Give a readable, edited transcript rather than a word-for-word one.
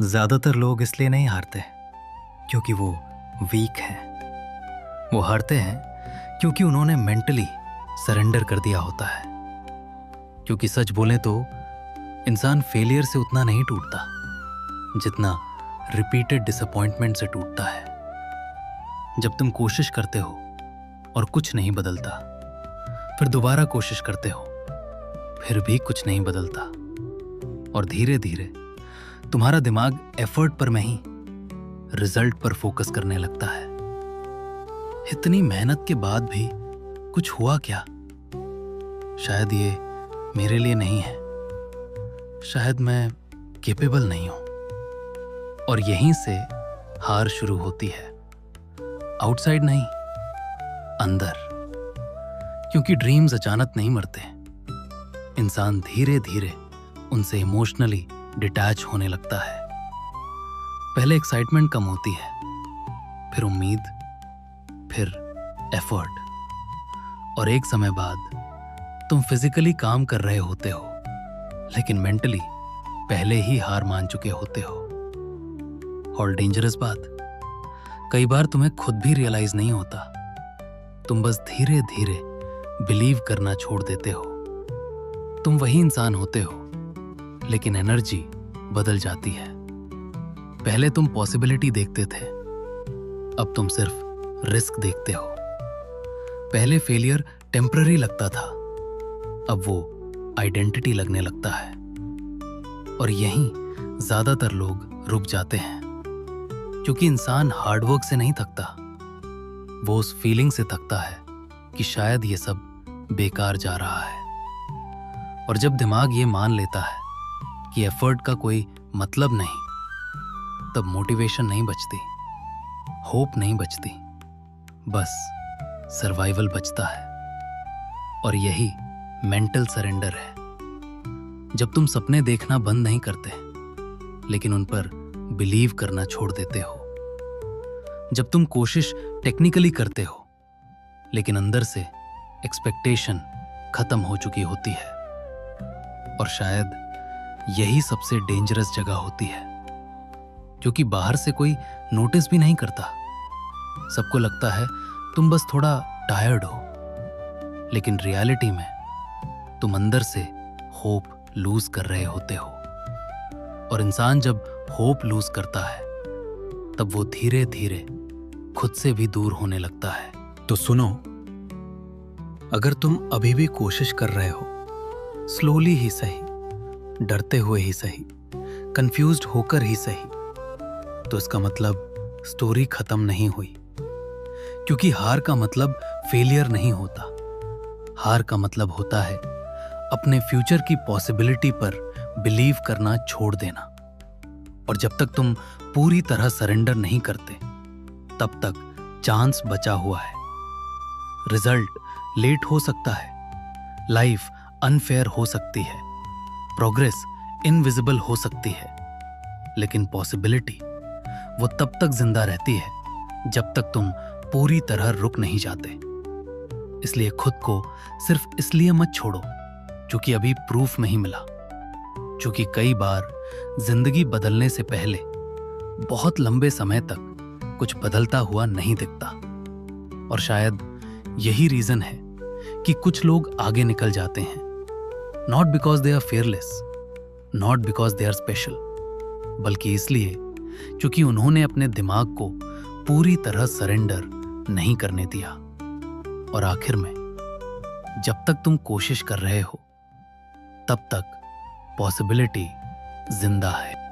ज्यादातर लोग इसलिए नहीं हारते क्योंकि वो वीक हैं। वो हारते हैं क्योंकि उन्होंने मेंटली सरेंडर कर दिया होता है। क्योंकि सच बोलें तो इंसान फेलियर से उतना नहीं टूटता जितना रिपीटेड डिसअपॉइंटमेंट से टूटता है। जब तुम कोशिश करते हो और कुछ नहीं बदलता, फिर दोबारा कोशिश करते हो, फिर भी कुछ नहीं बदलता, और धीरे धीरे तुम्हारा दिमाग एफर्ट पर नहीं रिजल्ट पर फोकस करने लगता है। इतनी मेहनत के बाद भी कुछ हुआ क्या? शायद ये मेरे लिए नहीं है, शायद मैं केपेबल नहीं हूं। और यहीं से हार शुरू होती है, आउटसाइड नहीं, अंदर। क्योंकि ड्रीम्स अचानक नहीं मरते, इंसान धीरे धीरे उनसे इमोशनली डिटैच होने लगता है। पहले एक्साइटमेंट कम होती है, फिर उम्मीद, फिर एफर्ट, और एक समय बाद तुम फिजिकली काम कर रहे होते हो लेकिन मेंटली पहले ही हार मान चुके होते हो। और डेंजरस बात, कई बार तुम्हें खुद भी रियलाइज नहीं होता, तुम बस धीरे धीरे बिलीव करना छोड़ देते हो। तुम वही इंसान होते हो लेकिन एनर्जी बदल जाती है। पहले तुम पॉसिबिलिटी देखते थे, अब तुम सिर्फ रिस्क देखते हो। पहले फेलियर टेम्पररी लगता था, अब वो आइडेंटिटी लगने लगता है। और यहीं ज्यादातर लोग रुक जाते हैं, क्योंकि इंसान हार्डवर्क से नहीं थकता, वो उस फीलिंग से थकता है कि शायद ये सब बेकार जा रहा है। और जब दिमाग ये मान लेता है कि एफर्ट का कोई मतलब नहीं, तब मोटिवेशन नहीं बचती, होप नहीं बचती, बस सर्वाइवल बचता है। और यही मेंटल सरेंडर है। जब तुम सपने देखना बंद नहीं करते लेकिन उन पर बिलीव करना छोड़ देते हो। जब तुम कोशिश टेक्निकली करते हो लेकिन अंदर से एक्सपेक्टेशन खत्म हो चुकी होती है। और शायद यही सबसे डेंजरस जगह होती है, क्योंकि बाहर से कोई नोटिस भी नहीं करता। सबको लगता है तुम बस थोड़ा टायर्ड हो, लेकिन रियलिटी में तुम अंदर से होप लूज कर रहे होते हो। और इंसान जब होप लूज करता है तब वो धीरे धीरे खुद से भी दूर होने लगता है। तो सुनो, अगर तुम अभी भी कोशिश कर रहे हो, स्लोली ही सही, डरते हुए ही सही, कंफ्यूज्ड होकर ही सही, तो इसका मतलब स्टोरी खत्म नहीं हुई। क्योंकि हार का मतलब फेलियर नहीं होता, हार का मतलब होता है अपने फ्यूचर की पॉसिबिलिटी पर बिलीव करना छोड़ देना। और जब तक तुम पूरी तरह सरेंडर नहीं करते, तब तक चांस बचा हुआ है। रिजल्ट लेट हो सकता है, लाइफ अनफेयर हो सकती है, प्रोग्रेस इनविजिबल हो सकती है, लेकिन पॉसिबिलिटी वो तब तक जिंदा रहती है जब तक तुम पूरी तरह रुक नहीं जाते। इसलिए खुद को सिर्फ इसलिए मत छोड़ो क्योंकि अभी प्रूफ नहीं मिला, क्योंकि कई बार जिंदगी बदलने से पहले बहुत लंबे समय तक कुछ बदलता हुआ नहीं दिखता। और शायद यही रीजन है कि कुछ लोग आगे निकल जाते हैं, not because they are fearless, not because they are special, बल्कि इसलिए क्योंकि उन्होंने अपने दिमाग को पूरी तरह सरेंडर नहीं करने दिया। और आखिर में जब तक तुम कोशिश कर रहे हो, तब तक पॉसिबिलिटी जिंदा है।